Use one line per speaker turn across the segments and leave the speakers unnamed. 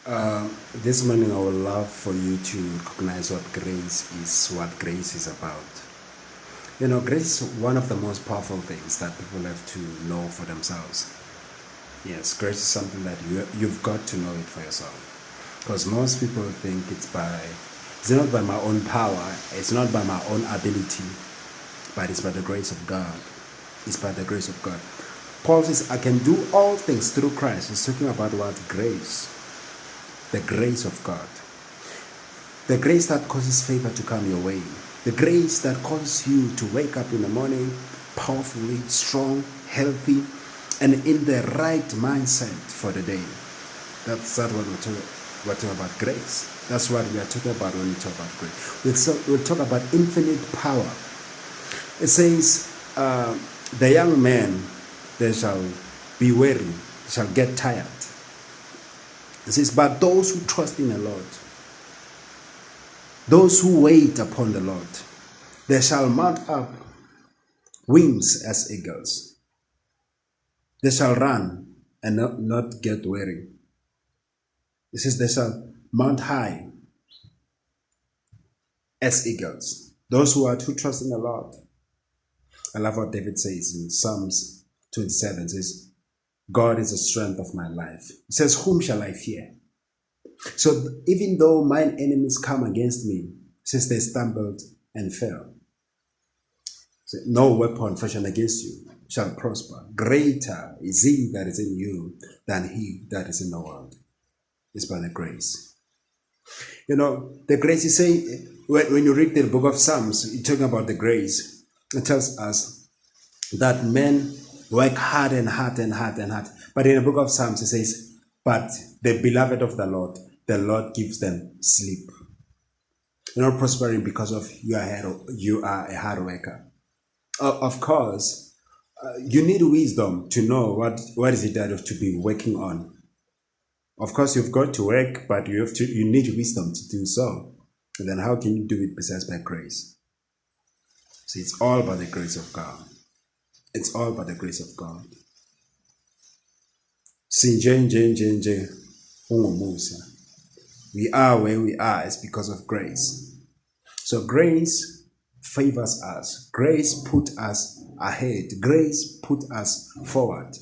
This morning, I would love for you to recognize what grace is about. You know, grace is one of the most powerful things that people have to know for themselves. Yes, grace is something that you've got to know it for yourself. Because most people think it's not by my own power, it's not by my own ability, but it's by the grace of God. It's by the grace of God. Paul says, I can do all things through Christ. He's talking about what? Grace. The grace of God. The grace that causes favor to come your way. The grace that causes you to wake up in the morning powerfully, strong, healthy, and in the right mindset for the day. That's what we're talking about, grace. That's what we are talking about when we talk about grace. We'll talk about infinite power. It says, the young men, they shall be weary, shall get tired. It says, but those who trust in the Lord, those who wait upon the Lord, they shall mount up wings as eagles. They shall run and not get weary. It says they shall mount high as eagles. Those who trust in the Lord. I love what David says in Psalms 27. It says, God is the strength of my life. It says, whom shall I fear? So even though mine enemies come against me, since they stumbled and fell, so no weapon fashioned against you shall prosper. Greater is he that is in you than he that is in the world. It's by the grace. You know, the grace, you say, when you read the book of Psalms, you're talking about the grace. It tells us that men work hard and hard and hard and hard. But in the book of Psalms, it says, but the beloved of the Lord gives them sleep. You're not prospering because of you are a hard worker. Of course, you need wisdom to know what is it that you have to be working on. Of course, you've got to work, but you need wisdom to do so. And then how can you do it besides by grace? So it's all by the grace of God. It's all by the grace of God. We are where we are. It's because of grace. So grace favors us. Grace put us ahead. Grace put us forward.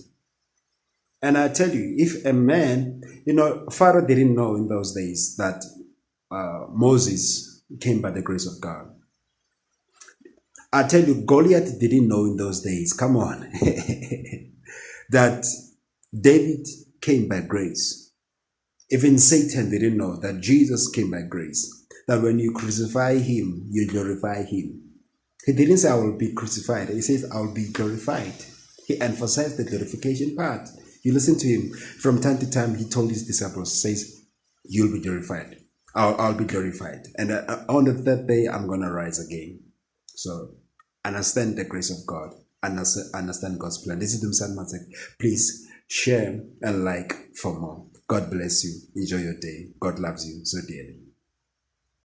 And I tell you, if a man, Pharaoh didn't know in those days that Moses came by the grace of God. I tell you, Goliath didn't know in those days, come on, that David came by grace. Even Satan didn't know that Jesus came by grace. That when you crucify him, you glorify him. He didn't say, I will be crucified. He says, I will be glorified. He emphasized the glorification part. You listen to him. From time to time, he told his disciples, says, you'll be glorified. I'll be glorified. And on the third day, I'm going to rise again. So understand the grace of God. Understand God's plan. This is Dumsan Matek. Please share and like for more. God bless you. Enjoy your day. God loves you so dearly.